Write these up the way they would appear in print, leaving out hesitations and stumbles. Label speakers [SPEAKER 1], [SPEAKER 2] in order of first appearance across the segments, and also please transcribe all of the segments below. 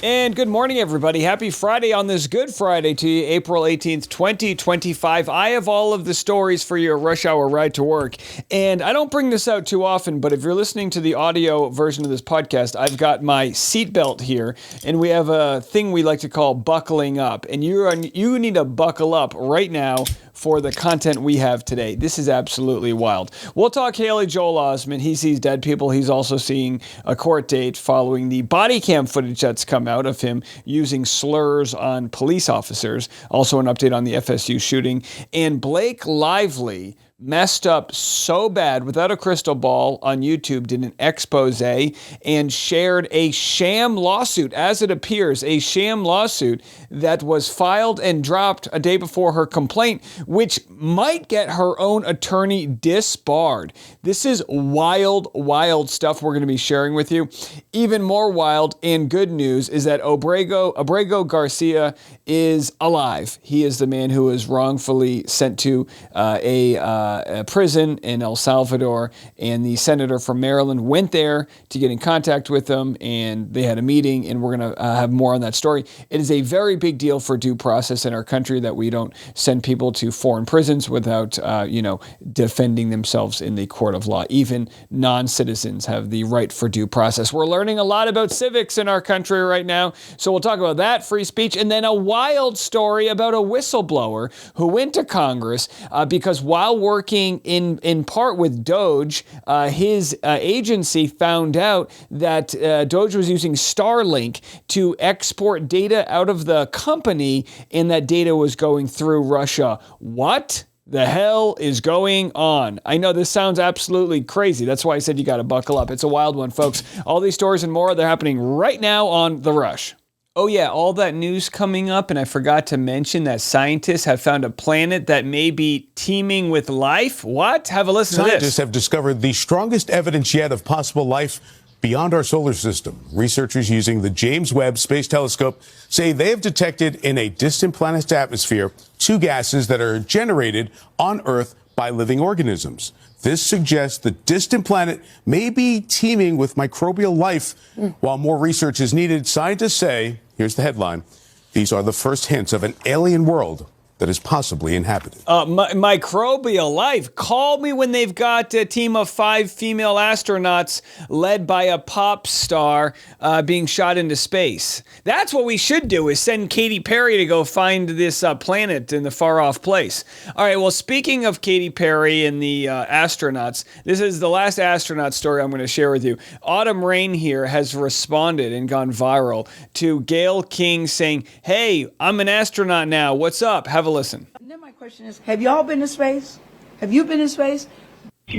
[SPEAKER 1] And good morning, everybody. Happy Friday on this Good Friday to you, April 18th, 2025. I have all of the stories for your rush hour ride to work. And I don't bring this out too often, but if you're listening to the audio version of this podcast, I've got my seatbelt here, and we have a thing we like to call buckling up. And you need to buckle up right now for the content we have today. This is absolutely wild. We'll talk Haley Joel Osment. He sees dead people. He's also seeing a court date following the body cam footage that's come out of him using slurs on police officers. Also an update on the FSU shooting. And Blake Lively messed up so bad without a crystal ball on YouTube, did an expose and shared a sham lawsuit, as it appears, a sham lawsuit that was filed and dropped a day before her complaint, which might get her own attorney disbarred. This is wild, wild stuff we're going to be sharing with you. Even more wild and good news is that Abrego Garcia is alive. He is the man who was wrongfully sent to a prison in El Salvador, and the senator from Maryland went there to get in contact with them, and they had a meeting, and we're going to have more on that story. It is a very big deal for due process in our country that we don't send people to foreign prisons without, defending themselves in the court of law. Even non-citizens have the right for due process. We're learning a lot about civics in our country right now, so we'll talk about that, free speech, and then a wild story about a whistleblower who went to Congress because while working in part with Doge, his agency found out that Doge was using Starlink to export data out of the company, and that data was going through Russia. What the hell is going on? I know this sounds absolutely crazy. That's why I said you got to buckle up. It's a wild one, folks. All these stories and more, they're happening right now on The Rush. Oh yeah, all that news coming up, and I forgot to mention that scientists have found a planet that may be teeming with life. What? Have a listen to this.
[SPEAKER 2] Scientists have discovered the strongest evidence yet of possible life beyond our solar system. Researchers using the James Webb Space Telescope say they have detected in a distant planet's atmosphere two gases that are generated on Earth by living organisms. This suggests the distant planet may be teeming with microbial life. While more research is needed, scientists say, here's the headline, these are the first hints of an alien world that is possibly inhabited.
[SPEAKER 1] Microbial life. Call me when they've got a team of 5 female astronauts led by a pop star being shot into space. That's what we should do, is send Katy Perry to go find this planet in the far-off place. All right, well, speaking of Katy Perry and the astronauts, this is the last astronaut story I'm going to share with you. Autumn Rain here has responded and gone viral to Gayle King saying, hey, I'm an astronaut now. What's up? Have a listen.
[SPEAKER 3] And then my question is, have y'all been to space? Have you been to space?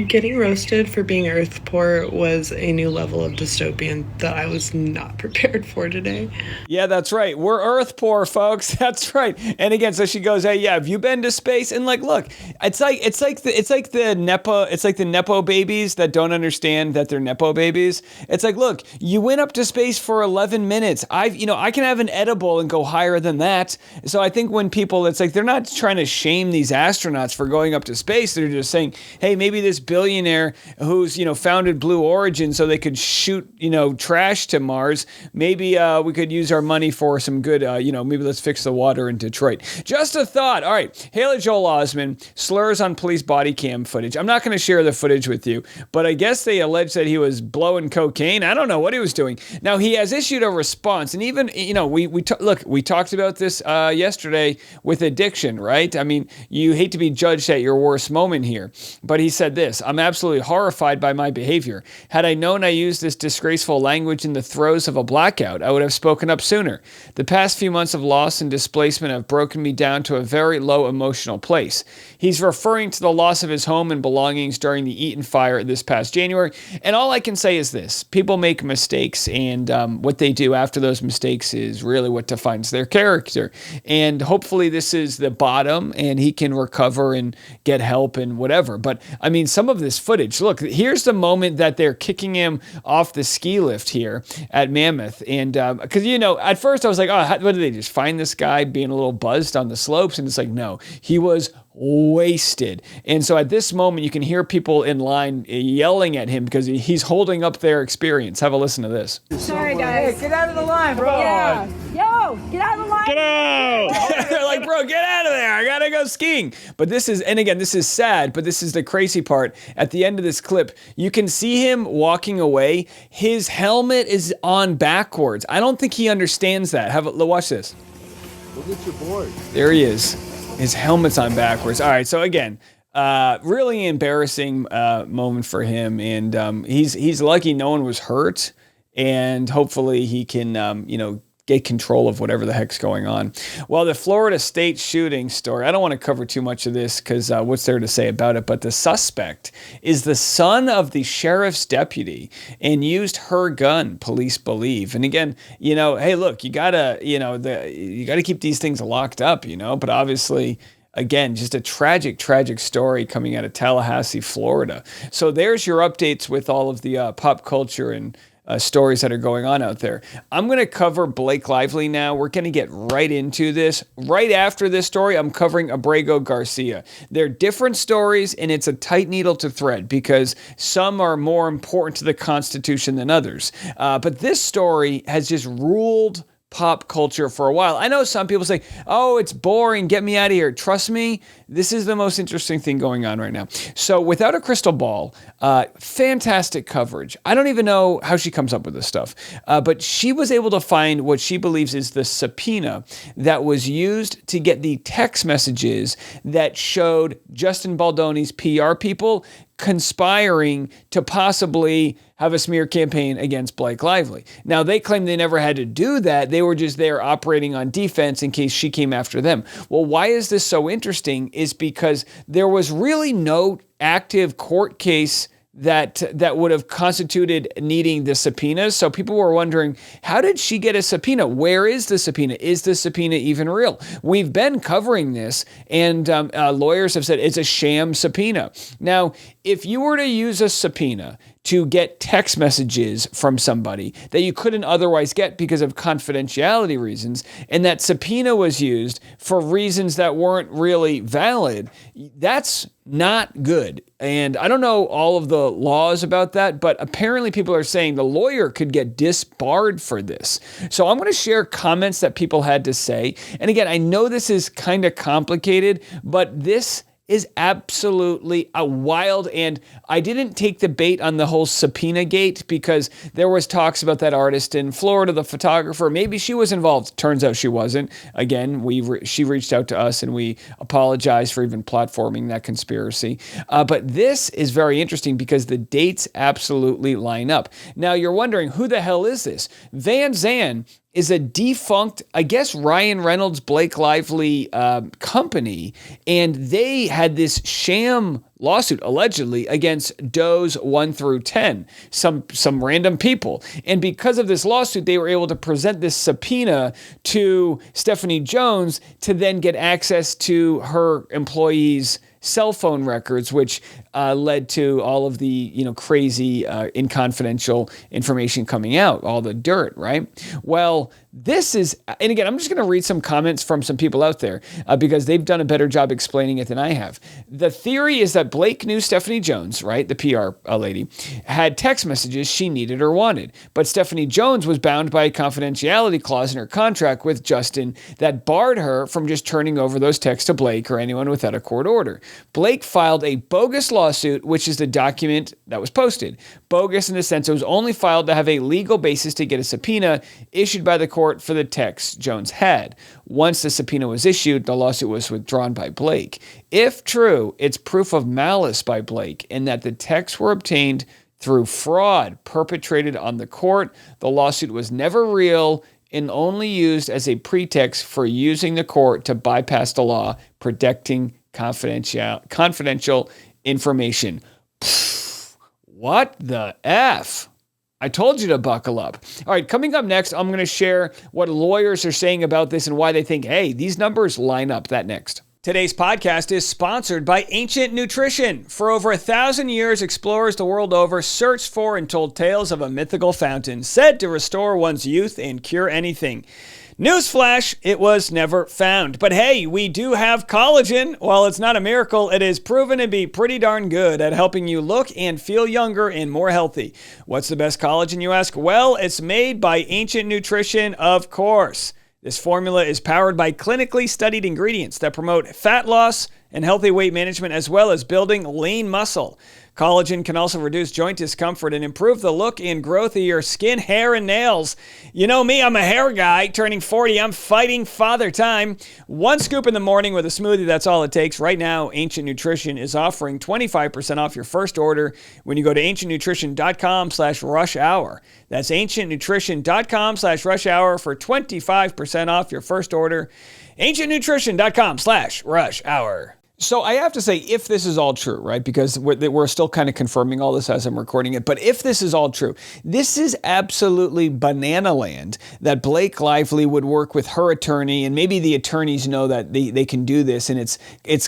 [SPEAKER 4] Getting roasted for being earth poor was a new level of dystopian that I was not prepared for today.
[SPEAKER 1] Yeah, that's right. We're earth poor, folks. That's right. And again, so she goes, hey, yeah, have you been to space? And like, look, it's like the Nepo babies that don't understand that they're Nepo babies. It's like, look, you went up to space for 11 minutes. I can have an edible and go higher than that. So I think when people, it's like, they're not trying to shame these astronauts for going up to space. They're just saying, hey, maybe this billionaire who's, founded Blue Origin so they could shoot, trash to Mars. Maybe we could use our money for some good, maybe let's fix the water in Detroit. Just a thought. All right. Haley Joel Osment slurs on police body cam footage. I'm not going to share the footage with you, but I guess they allege that he was blowing cocaine. I don't know what he was doing. Now, he has issued a response, and even, we talked about this yesterday with addiction, right? I mean, you hate to be judged at your worst moment here, but he said this: I'm absolutely horrified by my behavior. Had I known I used this disgraceful language in the throes of a blackout, I would have spoken up sooner. The past few months of loss and displacement have broken me down to a very low emotional place. He's referring to the loss of his home and belongings during the Eaton fire this past January. And all I can say is this: people make mistakes, and what they do after those mistakes is really what defines their character. And hopefully this is the bottom and he can recover and get help and whatever. But I mean, some of this footage. Look, here's the moment that they're kicking him off the ski lift here at Mammoth. And because, at first I was like, oh, what did they just find this guy being a little buzzed on the slopes? And it's like, no, he was wasted. And so at this moment, you can hear people in line yelling at him because he's holding up their experience. Have a listen to this.
[SPEAKER 3] Sorry, guys.
[SPEAKER 5] Hey, get out of the line, bro.
[SPEAKER 3] Yeah. Yo, get out of the line.
[SPEAKER 1] Get out! They're like, bro, get out of there. I gotta go skiing. But this is sad, but this is the crazy part. At the end of this clip, you can see him walking away. His helmet is on backwards. I don't think he understands that. Watch this.
[SPEAKER 5] Look at your board.
[SPEAKER 1] There he is. His helmet's on backwards. All right, so again, really embarrassing moment for him, and he's lucky no one was hurt, and hopefully he can, get control of whatever the heck's going on. Well, the Florida State shooting story, I don't want to cover too much of this because what's there to say about it, but the suspect is the son of the sheriff's deputy and used her gun, police believe. And again, hey, look, you gotta keep these things locked up, but obviously, again, just a tragic story coming out of Tallahassee, Florida. So there's your updates with all of the pop culture and stories that are going on out there. I'm going to cover Blake Lively now. We're going to get right into this. Right after this story, I'm covering Abrego Garcia. They're different stories, and it's a tight needle to thread because some are more important to the Constitution than others. But this story has just ruled pop culture for a while. I know some people say, oh, it's boring, get me out of here. Trust me, this is the most interesting thing going on right now. So without a crystal ball, fantastic coverage. I don't even know how she comes up with this stuff, but she was able to find what she believes is the subpoena that was used to get the text messages that showed Justin Baldoni's PR people conspiring to possibly have a smear campaign against Blake Lively. Now, they claim they never had to do that. They were just there operating on defense in case she came after them. Well, why is this so interesting is because there was really no active court case that would have constituted needing the subpoenas. So people were wondering, how did she get a subpoena? Where is the subpoena? Is the subpoena even real? We've been covering this, and lawyers have said it's a sham subpoena. Now, if you were to use a subpoena to get text messages from somebody that you couldn't otherwise get because of confidentiality reasons, and that subpoena was used for reasons that weren't really valid, that's not good. And I don't know all of the laws about that, but apparently people are saying the lawyer could get disbarred for this. So I'm going to share comments that people had to say. And again, I know this is kind of complicated, but this is absolutely a wild, and I didn't take the bait on the whole subpoena gate because there was talks about that artist in Florida, the photographer. Maybe she was involved. Turns out she wasn't. Again, she reached out to us and we apologized for even platforming that conspiracy. But this is very interesting because the dates absolutely line up. Now you're wondering, who the hell is this? Van Zandt is a defunct, I guess, Ryan Reynolds, Blake Lively company, and they had this sham lawsuit allegedly against Does 1 through 10, some random people. And because of this lawsuit, they were able to present this subpoena to Stephanie Jones to then get access to her employees' cell phone records, which led to all of the crazy and confidential information coming out, all the dirt, right? Well, this is, and again, I'm just going to read some comments from some people out there because they've done a better job explaining it than I have. The theory is that Blake knew Stephanie Jones, right, the PR lady, had text messages she needed or wanted, but Stephanie Jones was bound by a confidentiality clause in her contract with Justin that barred her from just turning over those texts to Blake or anyone without a court order. Blake filed a bogus lawsuit, which is the document that was posted. Bogus in the sense it was only filed to have a legal basis to get a subpoena issued by the court for the text Jones had. Once the subpoena was issued, the lawsuit was withdrawn by Blake. If true, it's proof of malice by Blake in that the texts were obtained through fraud perpetrated on the court. The lawsuit was never real and only used as a pretext for using the court to bypass the law protecting confidential information. Pfft, what the F? I told you to buckle up. All right, coming up next, I'm going to share what lawyers are saying about this and why they think, hey, these numbers line up. That next. Today's podcast is sponsored by Ancient Nutrition. For over 1,000 years, explorers the world over searched for and told tales of a mythical fountain said to restore one's youth and cure anything. Newsflash, it was never found. But hey, we do have collagen. While it's not a miracle, it is proven to be pretty darn good at helping you look and feel younger and more healthy. What's the best collagen, you ask? Well, it's made by Ancient Nutrition, of course. This formula is powered by clinically studied ingredients that promote fat loss and healthy weight management, as well as building lean muscle. Collagen can also reduce joint discomfort and improve the look and growth of your skin, hair, and nails. You know me, I'm a hair guy. Turning 40, I'm fighting father time. One scoop in the morning with a smoothie, that's all it takes. Right now, Ancient Nutrition is offering 25% off your first order when you go to ancientnutrition.com/rush hour. That's ancientnutrition.com/rush hour for 25% off your first order. ancientnutrition.com/rush hour. So I have to say, if this is all true, right, because we're still kind of confirming all this as I'm recording it, but if this is all true, this is absolutely banana land that Blake Lively would work with her attorney, and maybe the attorneys know that they can do this, and it's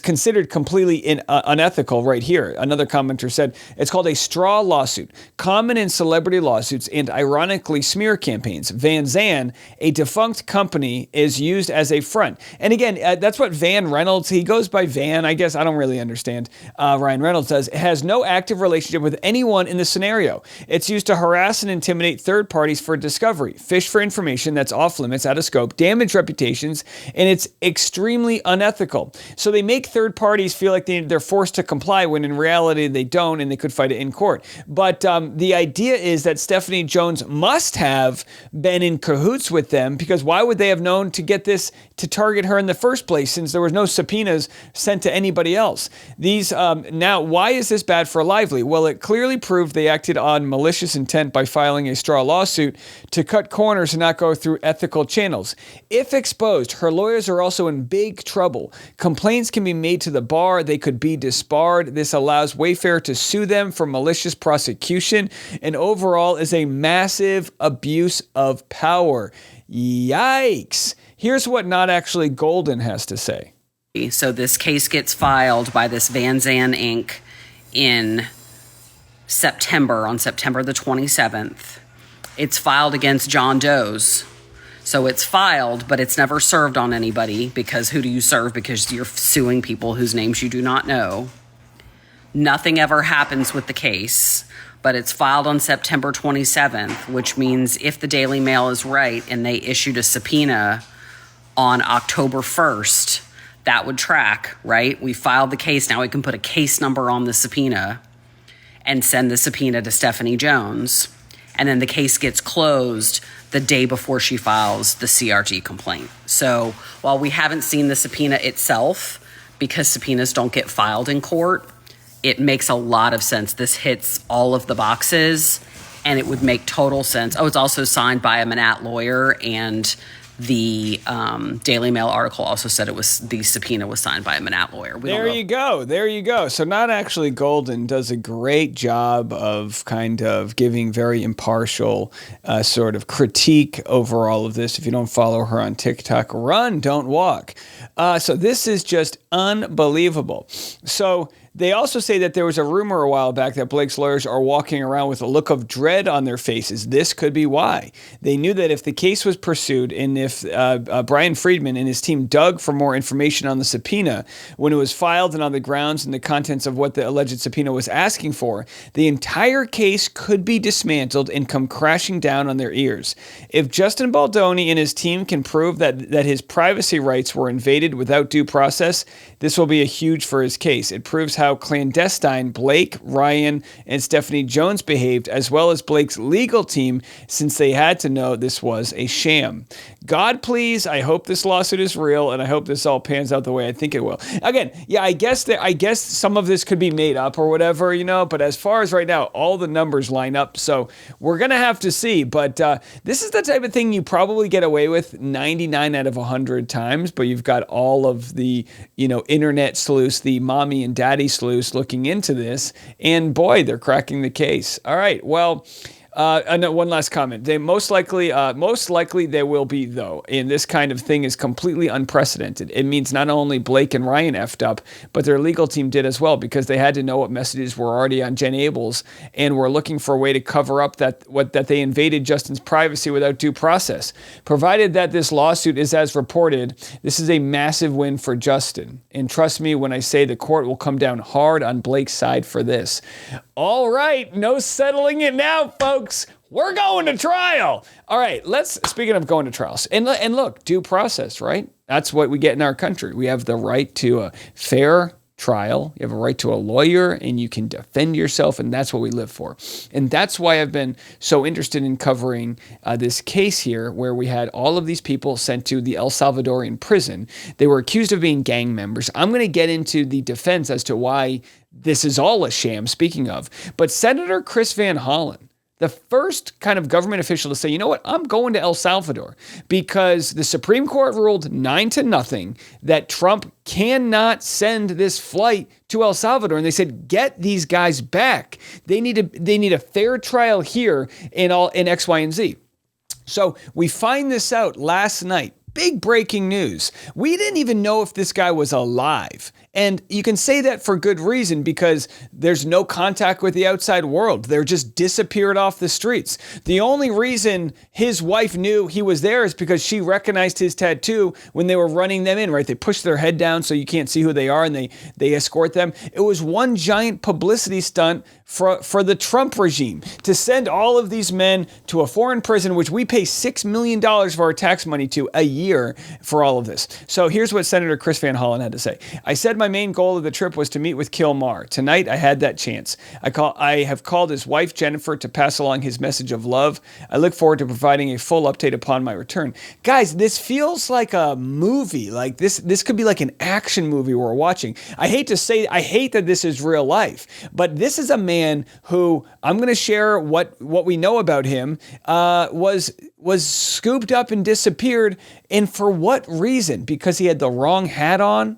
[SPEAKER 1] considered completely unethical right here. Another commenter said, it's called a straw lawsuit, common in celebrity lawsuits and ironically smear campaigns. Vance, a defunct company, is used as a front. And again, that's what Van Reynolds, he goes by Van, I guess I don't really understand. Ryan Reynolds says, it has no active relationship with anyone in the scenario. It's used to harass and intimidate third parties for discovery, fish for information that's off limits, out of scope, damage reputations, and it's extremely unethical. So they make third parties feel like they're forced to comply when in reality they don't, and they could fight it in court. But the idea is that Stephanie Jones must have been in cahoots with them, because why would they have known to get this to target her in the first place, since there was no subpoenas sent to anybody else? These now, why is this bad for Lively? Well, it clearly proved they acted on malicious intent by filing a straw lawsuit to cut corners and not go through ethical channels. If exposed, her lawyers are also in big trouble. Complaints can be made to the bar. They could be disbarred. This allows Wayfair to sue them for malicious prosecution, and overall is a massive abuse of power. Yikes. Here's what Not Actually Golden has to say.
[SPEAKER 6] So this case gets filed by this Van Zandt Inc. in September, on September the 27th. It's filed against John Doe's. So it's filed, but it's never served on anybody, because who do you serve? Because you're suing people whose names you do not know. Nothing ever happens with the case, but it's filed on September 27th, which means if the Daily Mail is right and they issued a subpoena on October 1st, that would track, right? We filed the case. Now we can put a case number on the subpoena and send the subpoena to Stephanie Jones. And then the case gets closed the day before she files the CRT complaint. So while we haven't seen the subpoena itself, because subpoenas don't get filed in court, it makes a lot of sense. This hits all of the boxes, and it would make total sense. Oh, it's also signed by a Manat lawyer, and the Daily Mail article also said the subpoena was signed by a Manat lawyer.
[SPEAKER 1] There you go. There you go. So Not Actually Golden does a great job of kind of giving very impartial sort of critique over all of this. If you don't follow her on TikTok, run, don't walk. So this is just unbelievable. So they also say that there was a rumor a while back that Blake's lawyers are walking around with a look of dread on their faces. This could be why. They knew that if the case was pursued, and if Brian Friedman and his team dug for more information on the subpoena when it was filed and on the grounds and the contents of what the alleged subpoena was asking for, the entire case could be dismantled and come crashing down on their ears. If Justin Baldoni and his team can prove that his privacy rights were invaded without due process, this will be a huge for his case. It proves how clandestine Blake, Ryan, and Stephanie Jones behaved, as well as Blake's legal team, since they had to know this was a sham. God, please, I hope this lawsuit is real, and I hope this all pans out the way I think it will. Again, yeah, I guess some of this could be made up or whatever, but as far as right now, all the numbers line up, so we're going to have to see. But this is the type of thing you probably get away with 99 out of 100 times, but you've got all of the, internet sleuths, the mommy and daddy sleuths looking into this, and boy, they're cracking the case. All right, well, No, one last comment. They most likely they will be, though. And this kind of thing is completely unprecedented. It means not only Blake and Ryan effed up, but their legal team did as well, because they had to know what messages were already on Jen Abel's and were looking for a way to cover up that they invaded Justin's privacy without due process. Provided that this lawsuit is as reported, this is a massive win for Justin. And trust me when I say the court will come down hard on Blake's side for this. All right, no settling it now, folks. We're going to trial. All right, speaking of going to trials, and look, due process, right? That's what we get in our country. We have the right to a fair trial. You have a right to a lawyer, and you can defend yourself, and that's what we live for. And that's why I've been so interested in covering this case here, where we had all of these people sent to the El Salvadorian prison. They were accused of being gang members. I'm going to get into the defense as to why this is all a sham, speaking of. But Senator Chris Van Hollen, the first kind of government official to say, you know what, I'm going to El Salvador, because the Supreme Court ruled 9-0 that Trump cannot send this flight to El Salvador. And they said, get these guys back. They need a fair trial here in X, Y, and Z. So we find this out last night. Big breaking news. We didn't even know if this guy was alive. And you can say that for good reason, because there's no contact with the outside world. They're just disappeared off the streets. The only reason his wife knew he was there is because she recognized his tattoo when they were running them in, right? They push their head down so you can't see who they are, and they escort them. It was one giant publicity stunt for the Trump regime to send all of these men to a foreign prison, which we pay $6 million of our tax money to a year for all of this. So here's what Senator Chris Van Hollen had to say. I said my main goal of the trip was to meet with Kilmar. Tonight, I had that chance. I have called his wife, Jennifer, to pass along his message of love. I look forward to providing a full update upon my return. Guys, this feels like a movie. Like this could be like an action movie we're watching. I hate that this is real life, but this is a man who, I'm going to share what we know about him, was scooped up and disappeared. And for what reason? Because he had the wrong hat on?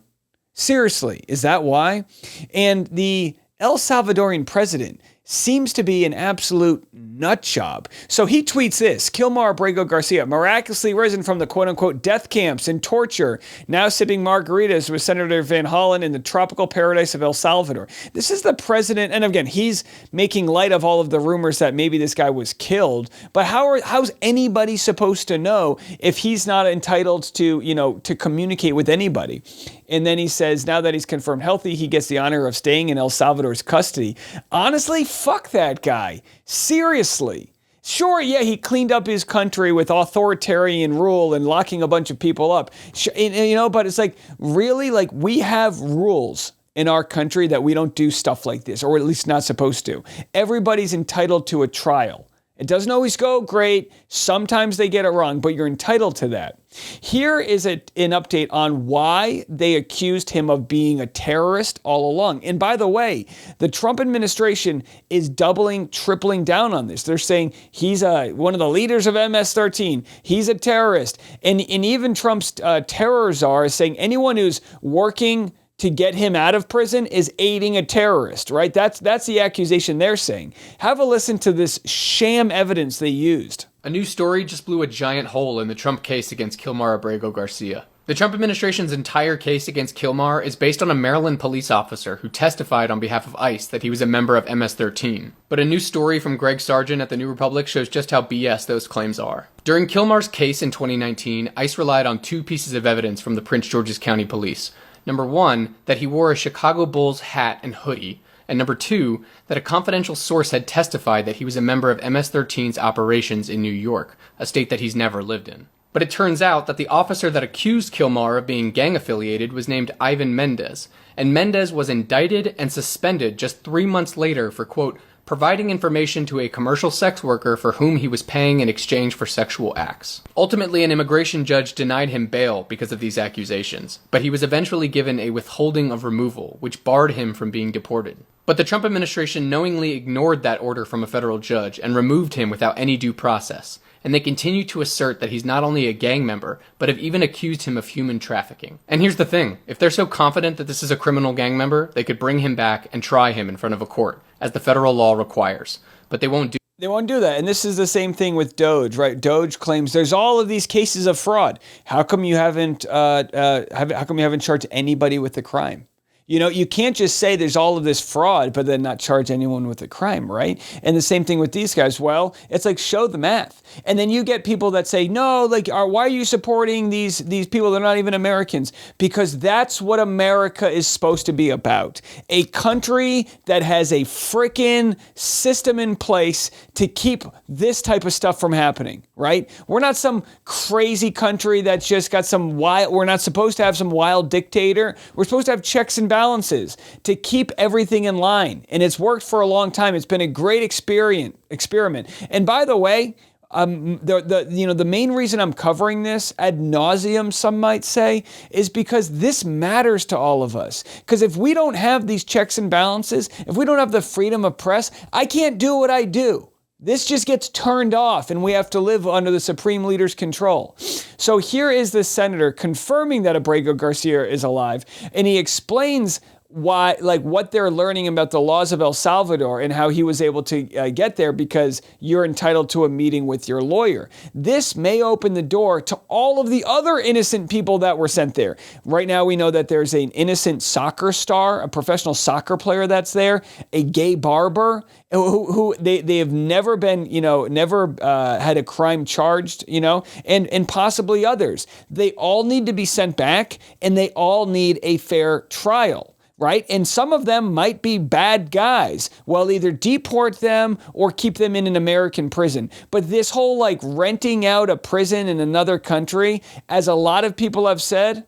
[SPEAKER 1] Seriously, is that why? And the El Salvadorian president seems to be an absolute nut job. So he tweets this: Kilmar Abrego Garcia, miraculously risen from the quote-unquote death camps and torture, now sipping margaritas with Senator Van Hollen in the tropical paradise of El Salvador. This is the president, and again, he's making light of all of the rumors that maybe this guy was killed, but how's anybody supposed to know if he's not entitled to, to communicate with anybody? And then he says, now that he's confirmed healthy, he gets the honor of staying in El Salvador's custody. Honestly, fuck that guy. Seriously. Sure, yeah, he cleaned up his country with authoritarian rule and locking a bunch of people up. But it's like, really? Like, we have rules in our country that we don't do stuff like this, or at least not supposed to. Everybody's entitled to a trial. It doesn't always go great. Sometimes they get it wrong, but you're entitled to that. Here is an update on why they accused him of being a terrorist all along. And by the way, the Trump administration is doubling, tripling down on this. They're saying he's one of the leaders of MS-13. He's a terrorist. And even Trump's terror czar is saying anyone who's working to get him out of prison is aiding a terrorist, right? That's the accusation they're saying. Have a listen to this sham evidence they used.
[SPEAKER 7] A new story just blew a giant hole in the Trump case against Kilmar Abrego Garcia. The Trump administration's entire case against Kilmar is based on a Maryland police officer who testified on behalf of ICE that he was a member of MS-13. But a new story from Greg Sargent at the New Republic shows just how BS those claims are. During Kilmar's case in 2019, ICE relied on two pieces of evidence from the Prince George's County Police. Number one, that he wore a Chicago Bulls hat and hoodie. And number two, that a confidential source had testified that he was a member of MS-13's operations in New York, a state that he's never lived in. But it turns out that the officer that accused Kilmar of being gang-affiliated was named Ivan Mendez, and Mendez was indicted and suspended just 3 months later for, quote, providing information to a commercial sex worker for whom he was paying in exchange for sexual acts. Ultimately, an immigration judge denied him bail because of these accusations, but he was eventually given a withholding of removal, which barred him from being deported. But the Trump administration knowingly ignored that order from a federal judge and removed him without any due process. And they continue to assert that he's not only a gang member, but have even accused him of human trafficking. And here's the thing, if they're so confident that this is a criminal gang member, they could bring him back and try him in front of a court, as the federal law requires. But they won't do
[SPEAKER 1] They won't do that. And this is the same thing with Doge, right? Doge claims there's all of these cases of fraud. How come you haven't charged anybody with the crime? You know, you can't just say there's all of this fraud, but then not charge anyone with a crime, right? And the same thing with these guys. Well, it's like, show the math. And then you get people that say, no, like, why are you supporting these people? They're not even Americans. Because that's what America is supposed to be about. A country that has a frickin' system in place to keep this type of stuff from happening, right? We're not some crazy country that's just got we're not supposed to have some wild dictator. We're supposed to have checks and balances to keep everything in line. And it's worked for a long time. It's been a great experiment. And by the way, the main reason I'm covering this ad nauseum, some might say, is because this matters to all of us. Because if we don't have these checks and balances, if we don't have the freedom of press, I can't do what I do. This just gets turned off and we have to live under the supreme leader's control. So here is the senator confirming that Abrego Garcia is alive, and he explains why, like, what they're learning about the laws of El Salvador and how he was able to get there because you're entitled to a meeting with your lawyer. This may open the door to all of the other innocent people that were sent there. Right now, we know that there's an innocent soccer star, a professional soccer player that's there, a gay barber who they have never been, never had a crime charged, and possibly others. They all need to be sent back, and they all need a fair trial. Right? And some of them might be bad guys. Well, either deport them or keep them in an American prison. But this whole renting out a prison in another country, as a lot of people have said,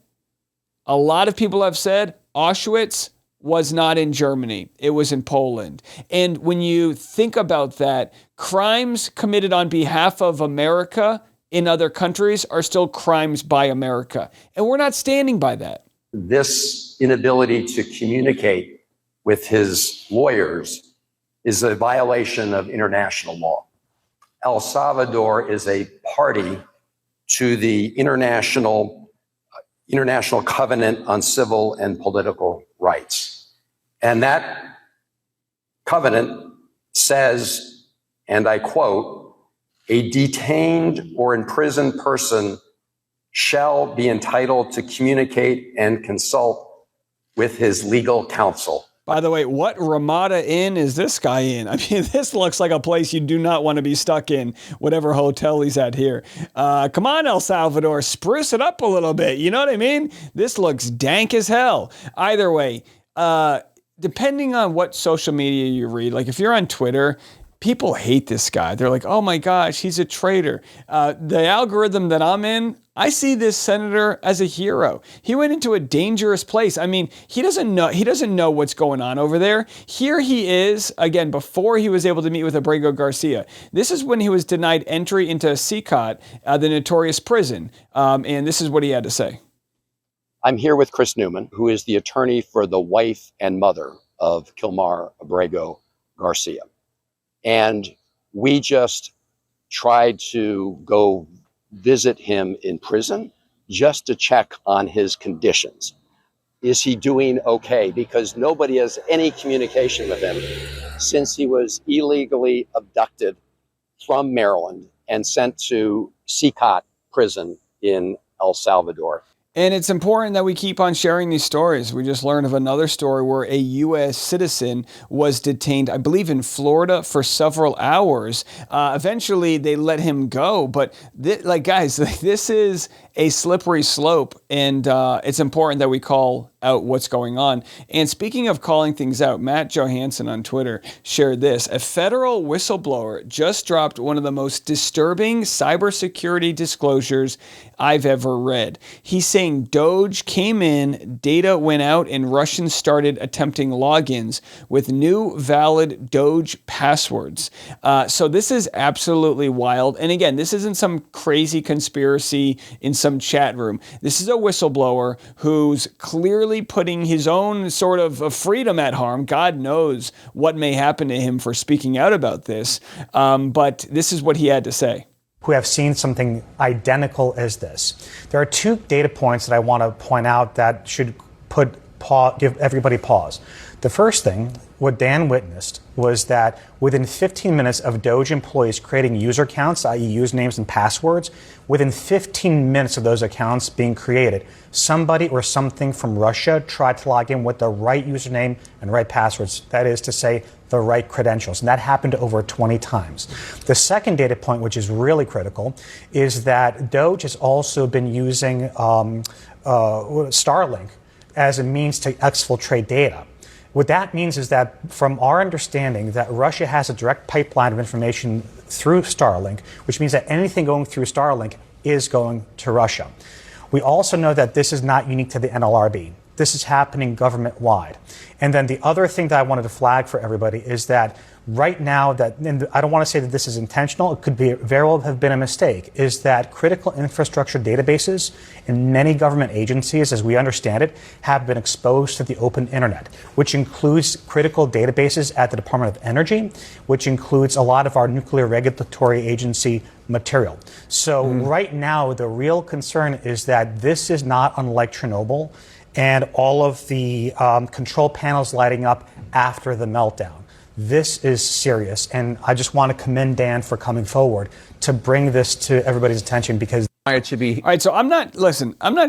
[SPEAKER 1] Auschwitz was not in Germany. It was in Poland. And when you think about that, crimes committed on behalf of America in other countries are still crimes by America. And we're not standing by that.
[SPEAKER 8] This inability to communicate with his lawyers is a violation of international law. El Salvador is a party to the International Covenant on Civil and Political Rights. And that covenant says, and I quote, "A detained or imprisoned person shall be entitled to communicate and consult with his legal counsel."
[SPEAKER 1] By the way, what Ramada Inn is this guy in? I mean, this looks like a place you do not want to be stuck in, whatever hotel he's at here. Come on, El Salvador, spruce it up a little bit. You know what I mean? This looks dank as hell. Either way, depending on what social media you read, like if you're on Twitter, people hate this guy. They're like, oh my gosh, he's a traitor. The algorithm that I'm in, I see this senator as a hero. He went into a dangerous place. I mean, he doesn't know what's going on over there. Here he is, again, before he was able to meet with Abrego Garcia. This is when he was denied entry into CCOT, the notorious prison. And this is what he had to say.
[SPEAKER 9] I'm here with Chris Newman, who is the attorney for the wife and mother of Kilmar Abrego Garcia. And we just tried to go visit him in prison just to check on his conditions. Is he doing okay? Because nobody has any communication with him since he was illegally abducted from Maryland and sent to CCOT prison in El Salvador.
[SPEAKER 1] And it's important that we keep on sharing these stories. We just learned of another story where a U.S. citizen was detained, I believe in Florida, for several hours. Eventually, they let him go. But guys, this is a slippery slope, and it's important that we call out what's going on. And speaking of calling things out, Matt Johansson on Twitter shared this. A federal whistleblower just dropped one of the most disturbing cybersecurity disclosures I've ever read. He's saying Doge came in, data went out, and Russians started attempting logins with new valid Doge passwords. So this is absolutely wild. And again, this isn't some crazy conspiracy in some chat room. This is a whistleblower who's clearly putting his own sort of freedom at harm. God knows what may happen to him for speaking out about this. But this is what he had to say.
[SPEAKER 10] Who have seen something identical as this. There are two data points that I want to point out that should put give everybody pause. The first thing, what Dan witnessed, was that within 15 minutes of Doge employees creating user accounts, i.e. usernames and passwords, within 15 minutes of those accounts being created, somebody or something from Russia tried to log in with the right username and right passwords, that is to say, the right credentials. And that happened over 20 times. The second data point, which is really critical, is that Doge has also been using Starlink as a means to exfiltrate data. What that means is that, from our understanding, that Russia has a direct pipeline of information through Starlink, which means that anything going through Starlink is going to Russia. We also know that this is not unique to the NLRB. This is happening government-wide. And then the other thing that I wanted to flag for everybody is that right now, and I don't want to say that this is intentional, it could very well have been a mistake, is that critical infrastructure databases in many government agencies, as we understand it, have been exposed to the open internet, which includes critical databases at the Department of Energy, which includes a lot of our nuclear regulatory agency material. So right now, the real concern is that this is not unlike Chernobyl and all of the control panels lighting up after the meltdown. This is serious, and I just want to commend Dan for coming forward to bring this to everybody's attention, because
[SPEAKER 1] it should be. All right, so I'm not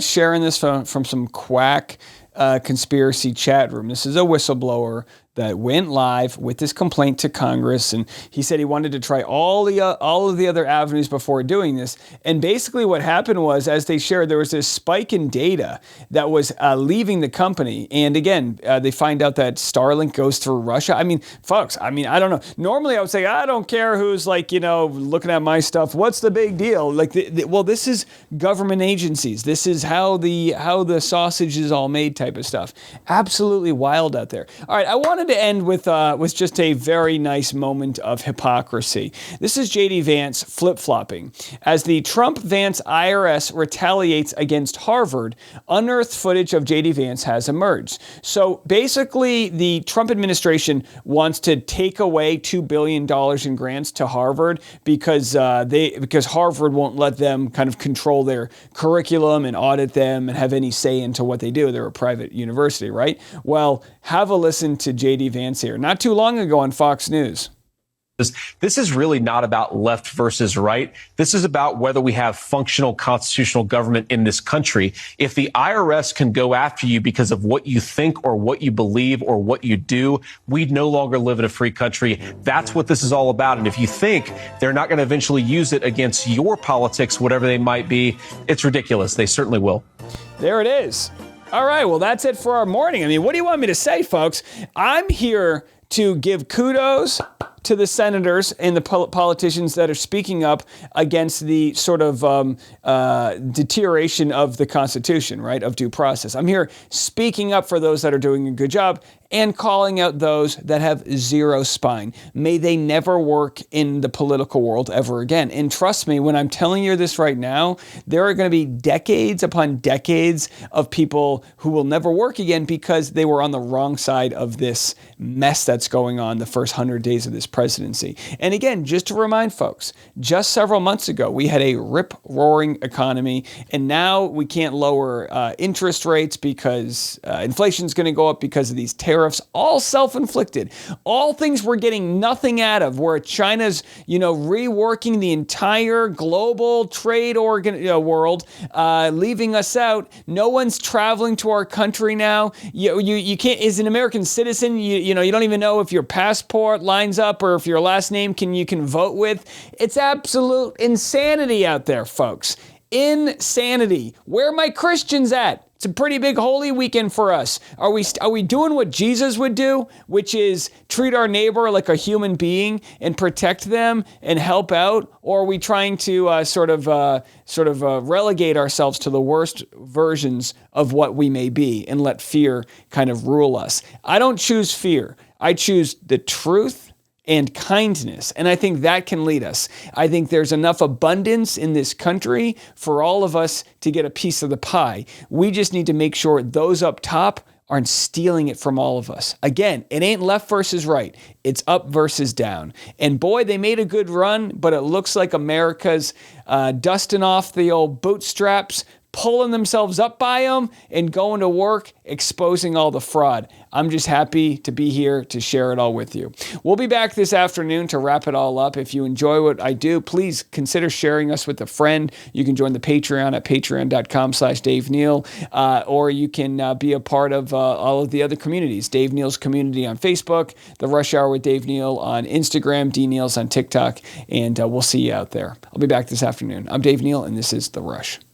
[SPEAKER 1] sharing this from some quack conspiracy chat room. This is a whistleblower that went live with this complaint to Congress, and he said he wanted to try all of the other avenues before doing this. And basically what happened was, as they shared, there was this spike in data that was leaving the company. And again, they find out that Starlink goes through Russia. I mean, folks, I don't know. Normally I would say, I don't care who's looking at my stuff. What's the big deal? Well, this is government agencies. This is how the sausage is all made type of stuff. Absolutely wild out there. All right, I wanted to end with just a very nice moment of hypocrisy. This is J.D. Vance flip-flopping. As the Trump-Vance IRS retaliates against Harvard, unearthed footage of J.D. Vance has emerged. So basically, the Trump administration wants to take away $2 billion in grants to Harvard because Harvard won't let them kind of control their curriculum and audit them and have any say into what they do. They're a private university, right? Well, have a listen to J.D. Vance here, not too long ago on Fox News.
[SPEAKER 11] This is really not about left versus right. This is about whether we have functional constitutional government in this country. If the IRS can go after you because of what you think or what you believe or what you do, we'd no longer live in a free country. That's what this is all about. And if you think they're not going to eventually use it against your politics, whatever they might be, it's ridiculous. They certainly will.
[SPEAKER 1] There it is. All right, well, that's it for our morning. I mean, what do you want me to say, folks? I'm here to give kudos to the senators and the politicians that are speaking up against the sort of deterioration of the Constitution, right, of due process. I'm here speaking up for those that are doing a good job and calling out those that have zero spine. May they never work in the political world ever again. And trust me, when I'm telling you this right now, there are going to be decades upon decades of people who will never work again because they were on the wrong side of this mess that's going on the first 100 days of this presidency. And again, just to remind folks, just several months ago, we had a rip-roaring economy, and now we can't lower interest rates because inflation's going to go up because of these tariffs, all self-inflicted, all things we're getting nothing out of, where China's, reworking the entire global trade world, leaving us out. No one's traveling to our country now. You can't, as an American citizen, you don't even know if your passport lines up or if your last name you can vote with. It's absolute insanity out there, folks. Insanity. Where are my Christians at? It's a pretty big holy weekend for us. Are we doing what Jesus would do, which is treat our neighbor like a human being and protect them and help out? Or are we trying to relegate ourselves to the worst versions of what we may be and let fear kind of rule us? I don't choose fear. I choose the truth and kindness. And I think that can lead us. I think there's enough abundance in this country for all of us to get a piece of the pie. We just need to make sure those up top aren't stealing it from all of us. Again, it ain't left versus right. It's up versus down. And boy, they made a good run, but it looks like America's dusting off the old bootstraps, pulling themselves up by them and going to work, exposing all the fraud. I'm just happy to be here to share it all with you. We'll be back this afternoon to wrap it all up. If you enjoy what I do, please consider sharing us with a friend. You can join the Patreon at patreon.com/Dave Neal, or you can be a part of all of the other communities. Dave Neal's community on Facebook, The Rush Hour with Dave Neal on Instagram, D Neal's on TikTok, and we'll see you out there. I'll be back this afternoon. I'm Dave Neal, and this is The Rush.